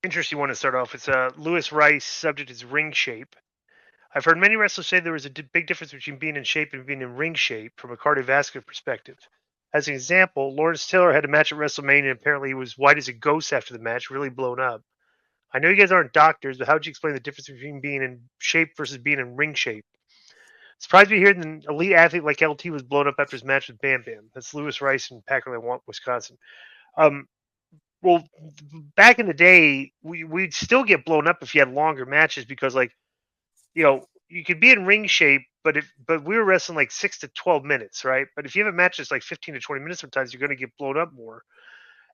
Interesting one to start off. It's Lewis Rice. Subject is ring shape. I've heard many wrestlers say there was a big difference between being in shape and being in ring shape from a cardiovascular perspective. As an example, Lawrence Taylor had a match at WrestleMania, and apparently he was white as a ghost after the match, really blown up. I know you guys aren't doctors, but how would you explain the difference between being in shape versus being in ring shape? Surprised me to hear that an elite athlete like LT was blown up after his match with Bam Bam. That's Lewis Rice in Packard, Wisconsin. Um, well, back in the day, we'd still get blown up if you had longer matches because, like, you could be in ring shape, but we were wrestling like 6 to 12 minutes, right? But if you have a match that's like 15 to 20 minutes, sometimes you're going to get blown up more.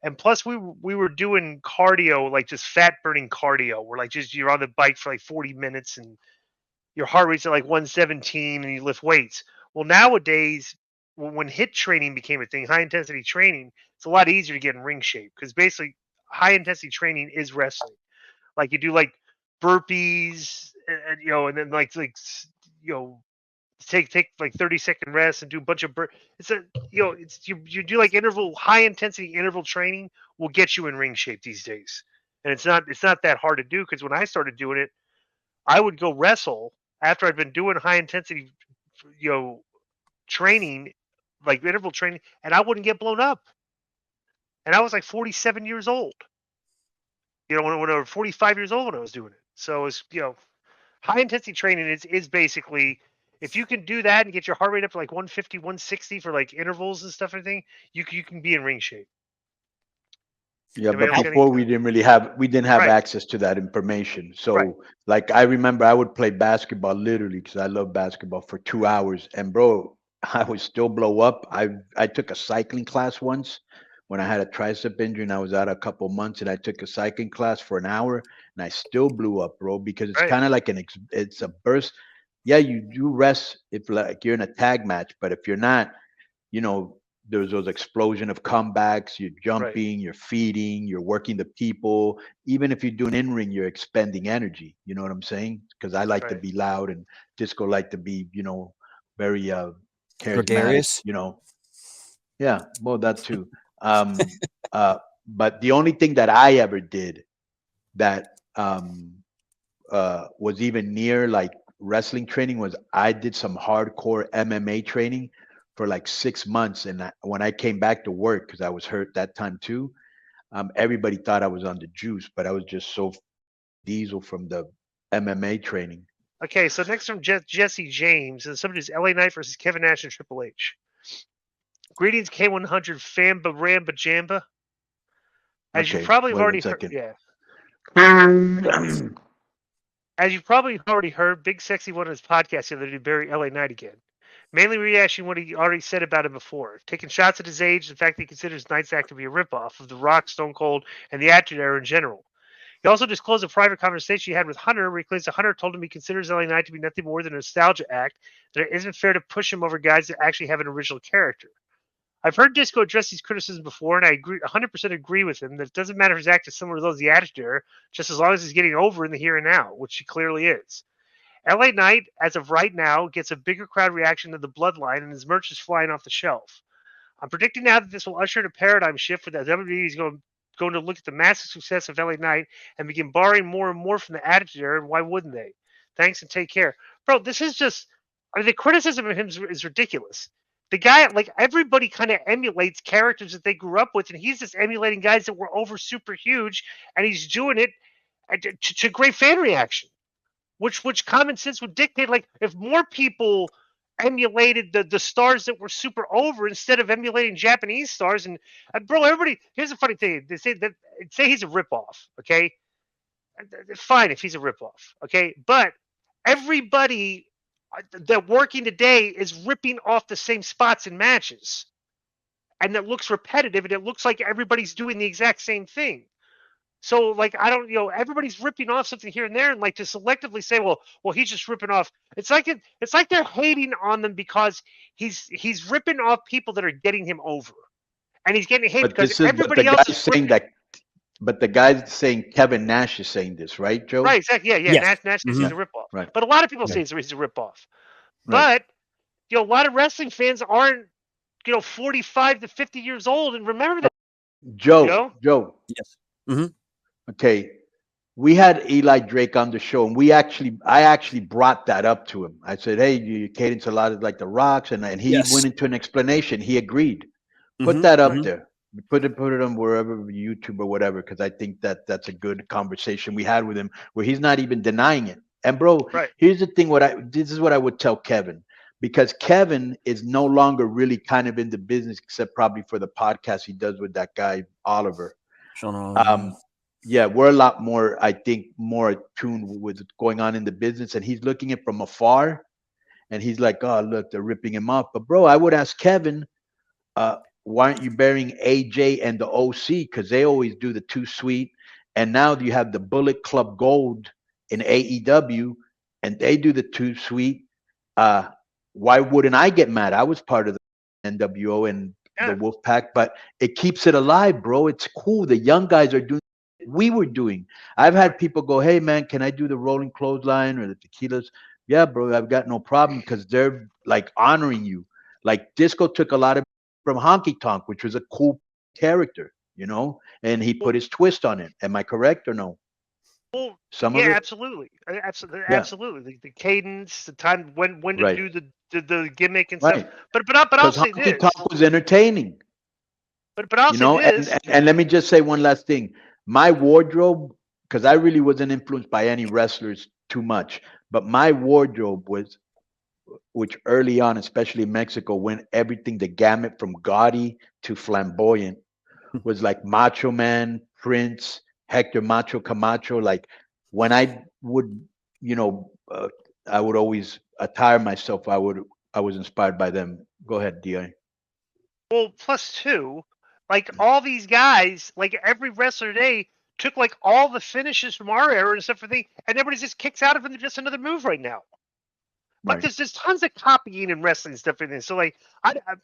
And plus, we were doing cardio, like just fat burning cardio, where like just you're on the bike for like 40 minutes and your heart rate's at like 117 and you lift weights. Well, nowadays, when hit training became a thing, high intensity training, it's a lot easier to get in ring shape because basically high intensity training is wrestling. Like you do like burpees, and then you know, take like 30-second rest and do a bunch of it's a it's you do like high intensity interval training will get you in ring shape these days, and it's not that hard to do because when I started doing it, I would go wrestle after I'd been doing high intensity, you know, training, like interval training, and I wouldn't get blown up. And I was like 47 years old. When I was 45 years old when I was doing it. So it's high intensity training is basically if you can do that and get your heart rate up to like 150, 160 for like intervals and stuff and everything, you can be in ring shape. Yeah, Anybody but else got any? before we didn't have Right, access to that information. right. So like I remember I would play basketball literally because I love basketball for 2 hours. And bro, I would still blow up. I took a cycling class once when I had a tricep injury and I was out a couple months and I took a cycling class for an hour and I still blew up, bro, because it's Right. kind of like it's a burst. Yeah, you do rest if like you're in a tag match, but if you're not, you know, there's those explosion of comebacks, you're Right. jumping, you're feeding, you're working the people. Even if you're doing in ring, you're expending energy. You know what I'm saying? Because I like to Right. be loud and Disco like to be, very charismatic, Gregarious. Yeah, well that too. Um but the only thing that I ever did that was even near like wrestling training was I did some hardcore MMA training for like 6 months. And when I came back to work, because I was hurt that time too, everybody thought I was on the juice, but I was just so diesel from the MMA training. Okay, so next from Jesse James, and the subject is LA Knight versus Kevin Nash and Triple H. Greetings, K100 Famba Ramba Jamba. As you Okay, probably have wait one already heard, second. yeah. As you've probably already heard, Big Sexy won his podcast the other day to bury LA Knight again. Mainly rehashing what he already said about him before, taking shots at his age, the fact that he considers Knight's act to be a ripoff of The Rock, Stone Cold, and the Attitude Era in general. He also disclosed a private conversation he had with Hunter, where he claims that Hunter told him he considers LA Knight to be nothing more than a nostalgia act, that it isn't fair to push him over guys that actually have an original character. I've heard Disco address these criticisms before, and I 100% agree with him that it doesn't matter if his act is similar to those of the Attitude Era, just as long as he's getting over in the here and now, which he clearly is. LA Knight, as of right now, gets a bigger crowd reaction than the Bloodline, and his merch is flying off the shelf. I'm predicting now that this will usher in a paradigm shift where the WWE is going to look at the massive success of LA Knight and begin borrowing more and more from the Attitude Era. And why wouldn't they? Thanks and take care, bro. This is just. I mean, the criticism of him is ridiculous. The guy, like everybody, kind of emulates characters that they grew up with, and he's just emulating guys that were over super huge, and he's doing it to great fan reaction. Which common sense would dictate, like if more people emulated the stars that were super over instead of emulating Japanese stars. And bro, everybody, here's the funny thing: say he's a ripoff, okay? Fine if he's a ripoff, okay? But everybody that working today is ripping off the same spots in matches, and it looks repetitive, and it looks like everybody's doing the exact same thing. So like I don't, everybody's ripping off something here and there, and like to selectively say, well, he's just ripping off. It's like they're hating on them because he's ripping off people that are getting him over, and he's getting hate But because this is but the everybody else guy's is saying ripping. that but the guy's saying Kevin Nash is saying this, right, Right, Joe? exactly. Yeah, yeah. Yes. Nash says Hmm. he's Yeah, a ripoff, right, but a lot of people say right, he's a ripoff. right. But a lot of wrestling fans aren't 45 to 50 years old, and remember that. You Joe, know, Joe, Yes. Hmm. okay. we had Eli Drake on the show, and I actually brought that up to him. I said, "Hey, your cadence a lot is like the Rocks," and he went Yes. into an explanation. He agreed. Put Mm-hmm. that up Mm-hmm. there. Put it on wherever YouTube or whatever, because I think that's a good conversation we had with him, where he's not even denying it. And bro, Right. here's the thing: this is what I would tell Kevin, because Kevin is no longer really kind of in the business, except probably for the podcast he does with that guy Oliver. Sean Oliver. Yeah, we're a lot more, I think, more attuned with what's going on in the business, and he's looking it from afar, and he's like, "Oh, look, they're ripping him off." But bro, I would ask Kevin, uh, why aren't you burying AJ and the OC? Because they always do the Too Sweet, and now you have the Bullet Club Gold in AEW, and they do the Too Sweet. Uh, why wouldn't I get mad? I was part of the NWO and the Yeah. Wolf Pack, but it keeps it alive, bro. It's cool. The young guys are doing what we were doing. I've had people go, "Hey man, can I do the rolling clothesline or the tequilas?" Yeah, bro, I've got no problem, because they're like honoring you. Like Disco took a lot of from Honky Tonk, which was a cool character, and he Well, put his twist on it. Am I correct or no? well, Some of yeah, it? absolutely, absolutely, Yeah, absolutely. The cadence, the time when to right, do the gimmick and stuff. right. But I'll Because say Honky this. Tonk was entertaining, But I'll say and, this. and and let me just say one last thing. My wardrobe, because I really wasn't influenced by any wrestlers too much, but my wardrobe was, which early on, especially in Mexico, went everything the gamut from gaudy to flamboyant, was like Macho Man, Prince, Hector Macho Camacho. Like when I would, you know, uh, I would always attire myself. I was inspired by them. Go ahead, Di. Well, plus two, like all these guys, like every wrestler today took like all the finishes from our era and stuff for the, and everybody just kicks out of it. Just another move right now. Like Right, there's tons of copying in wrestling and stuff in this. So like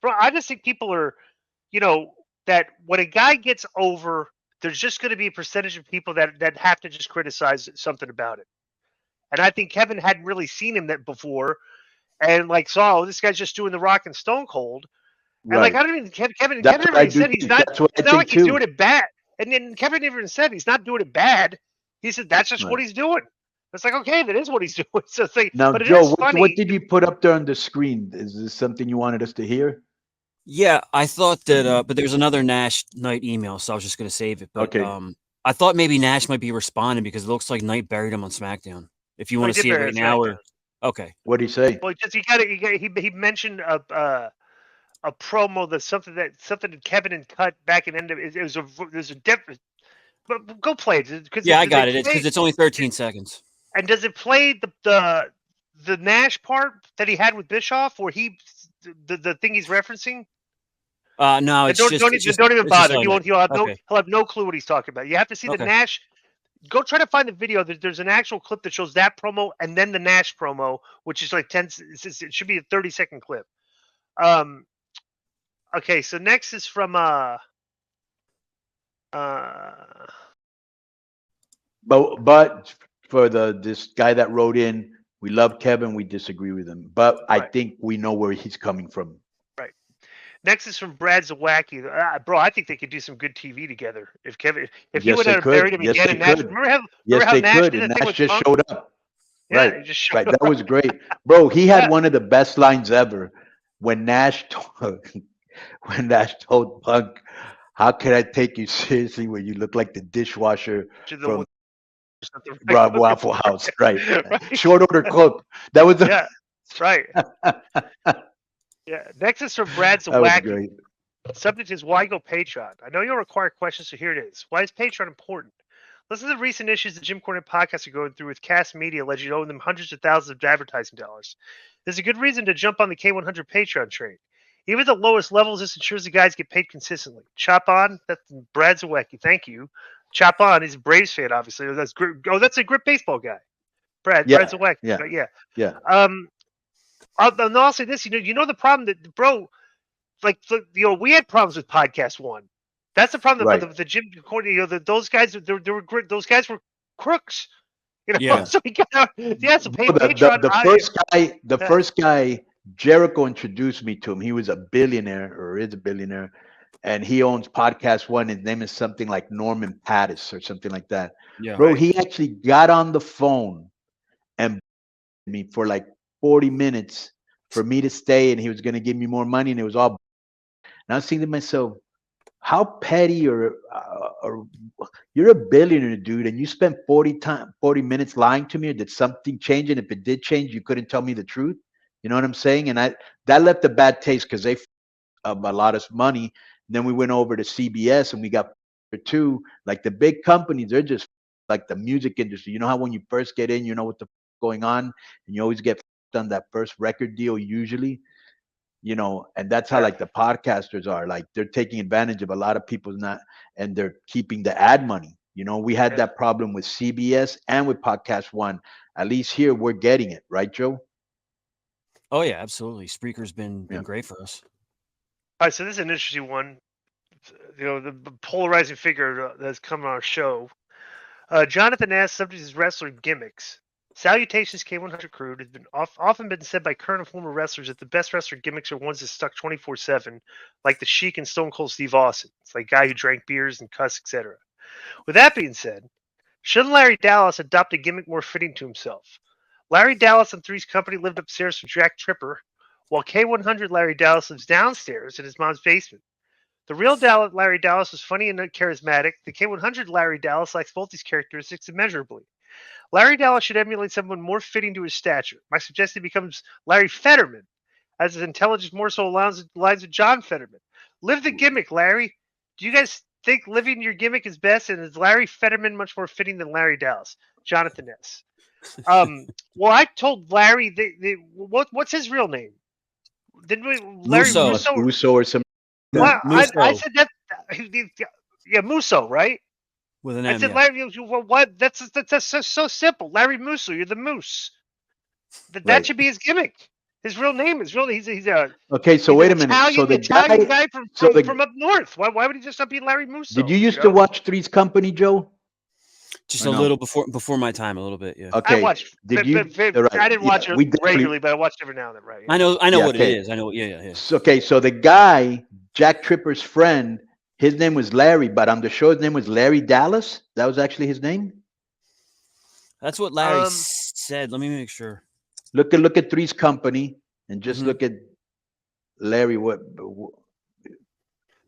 bro, I just think people are, you know, that when a guy gets over, there's just going to be a percentage of people that have to just criticize something about it. And I think Kevin hadn't really seen him that before, and like saw, oh, this guy's just doing the Rock and Stone Cold. And like right. I don't even Kevin That's never what I even do said he's think. not. That's what I It's not think like he's too. doing it bad. And then Kevin never even said he's not doing it bad. He said that's just what Right. he's doing. It's like okay, that is what he's doing. So it's like, Now, but it Joe, is what funny. did you put up there on the screen? Is this something you wanted us to hear? Yeah, I thought that, but there's another Nash Knight email, so I was just going to save it. But Okay. I thought maybe Nash might be responding because it looks like Knight buried him on SmackDown. If you Well, want he to did see it bear right his now, SmackDown. or okay, What did he say? Well, just he mentioned a promo that's something that Kevin had cut back in end of it was a there's a difference. But go play it because yeah, I they got it. It's play because it's only 13 seconds. and does it play the Nash part that he had with Bischoff or the thing he's referencing? No, And don't even it's just bother. highlight. He'll have no clue what he's talking about. You have to see the Okay, Nash. Go try to find the video. There's an actual clip that shows that promo and then the Nash promo, which is like 10. It should be a 30-second clip. Um. Okay. So next is from uh. But for this guy that wrote in, we love Kevin, we disagree with him, but I Right. think we know where he's coming from. Right. Next is from Brad Zawacki. Bro, I think they could do some good TV together. If he Yes, went they out and buried could. him Yes, again they and Nash, could. remember Yes, how they Nash could. did And that thing Nash with just Punk? showed up. Yeah, Right, he just showed right. That up. was great, bro. He had Yeah. one of the best lines ever when Nash told, when Nash told Punk, "How can I take you seriously when you look like the dishwasher To the from something right Rob looking Waffle for. House?" Right. Right. Short order cook. That was the, Yeah. Right. Yeah. Next is from Brad that was Zawacki. great. Subject is why go Patreon? I know you'll require questions, so here it is. Why is Patreon important? Listen to the recent issues the Jim Cornette podcast are going through with Cast Media allegedly owing them hundreds of thousands of advertising dollars. There's a good reason to jump on the K100 Patreon train. Even at the lowest levels, this ensures the guys get paid consistently. Chop on, that's Brad Zawecki. Thank you. Chop on, he's a Braves fan, obviously. That's that's a grip baseball guy. Brad Yeah, Zawecki. yeah, But yeah. yeah. I'll say this. You know the problem that, bro, like we had problems with podcast one. That's the problem Right. with the Jim Cornette. Those guys, they were those guys were crooks. yeah, So we got so pay Bro, Patreon. the first guy Jericho introduced me to him. He was a billionaire or is a billionaire. and he owns Podcast One. His name is something like Norman Pattis or something like that. Yeah. Bro, he actually got on the phone and me for like 40 minutes for me to stay, and he was going to give me more money, and it was all. And I was thinking to myself, how petty or you're a billionaire, dude, and you spent 40 minutes lying to me, or did something change? And if it did change, you couldn't tell me the truth. You know what I'm saying? And that left a bad taste because they a lot of money. Then we went over to CBS and we got for two. Like the big companies, they're just like the music industry. You know how when you first get in, you know what the going on, and you always get on that first record deal usually. You know, and that's how like the podcasters are. Like they're taking advantage of a lot of people's not, and they're keeping the ad money. You know, we had that problem with CBS and with Podcast One. At least here we're getting it, right, Joe? Oh yeah, absolutely. Spreaker's been great for us. All right, so this is an interesting one. You know, the polarizing figure that's come on our show. Jonathan asks, subject is wrestler gimmicks. Salutations, K100 crew. It has been often been said by current and former wrestlers that the best wrestler gimmicks are ones that stuck 24/7, like the Sheik and Stone Cold Steve Austin. It's like guy who drank beers and cuss, etc. With that being said, shouldn't Larry Dallas adopt a gimmick more fitting to himself? Larry Dallas and Three's Company lived upstairs from Jack Tripper, while K100 Larry Dallas lives downstairs in his mom's basement. The real Larry Dallas was funny and charismatic. The K100 Larry Dallas lacks both these characteristics immeasurably. Larry Dallas should emulate someone more fitting to his stature. My suggestion becomes Larry Fetterman, as his intelligence more so aligns with John Fetterman. Live the gimmick, Larry. Do you guys think living your gimmick is best? And is Larry Fetterman much more fitting than Larry Dallas? Jonathan S. Well, I told Larry, what's his real name? Didn't we? Larry Musso or some. Well, I said that. Yeah, Musso, right? With an I M, said, Larry, what? That's so simple. Larry Musso, you're the moose. That should be his gimmick. His real name is really he's a okay. So wait a minute. So the Italian guy from up north. Why would he just not be Larry Musso? Did you used to watch Three's Company, Joe? Just a little before my time, a little bit. Yeah. Okay. I watched. I didn't watch it regularly, but I watched every now and then. Right. I know what it is. I know. Yeah. Okay. So the guy, Jack Tripper's friend, his name was Larry, but on the show his name was Larry Dallas. That was actually his name. That's what Larry said. Let me make sure. Look at Three's Company and just look at Larry. What?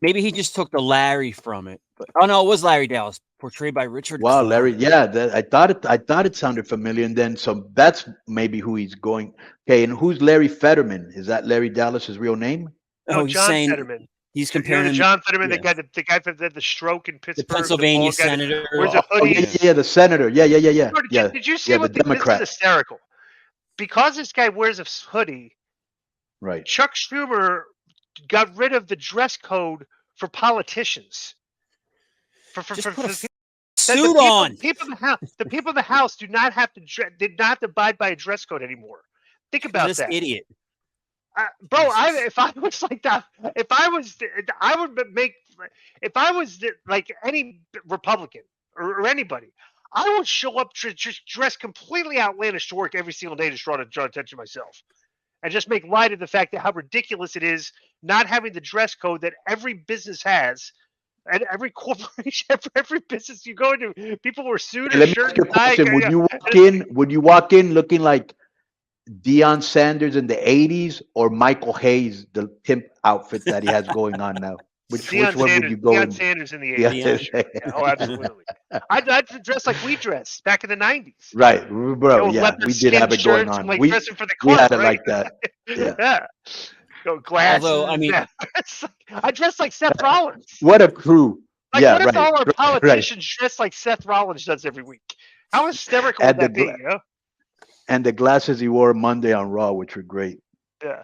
Maybe he just took the Larry from it. But, oh no, it was Larry Dallas, portrayed by Richard. Wow, Larry. Yeah, I thought it sounded familiar. And then so that's maybe who he's going. Okay, and who's Larry Fetterman? Is that Larry Dallas's real name? No, John Fetterman. He's comparing to John Fetterman, the guy that had the stroke in Pittsburgh, the Pennsylvania senator. Yeah, the senator. Yeah. Did you see what Democrat? This is hysterical. Because this guy wears a hoodie, right? Chuck Schumer got rid of the dress code for politicians. Suit on. The people in the House did not have to abide by a dress code anymore. Think about this that, idiot. Bro, if I was like that, I would make. If I was like any Republican or anybody, I would show up just dressed completely outlandish to work every single day to draw attention to myself, and just make light of the fact that how ridiculous it is not having the dress code that every business has, and every corporation, every business you go into, people were suited. Let me ask you a question: Would you walk in looking like Deion Sanders in the 80s or Michael Hayes, the pimp outfit that he has going on now? Which one would you go Deion Sanders in the 80s. Yeah, oh, absolutely. I'd dress like we dressed back in the 90s. Right, bro. Yeah, we did have it going on. We dressing for the club, we had it right? like that. Yeah. Go glasses. Although, I mean, I dress like Seth Rollins. What a crew. Like, what if all our politicians dress like Seth Rollins does every week? How hysterical would that be, you know? And the glasses he wore Monday on Raw, which were great. Yeah.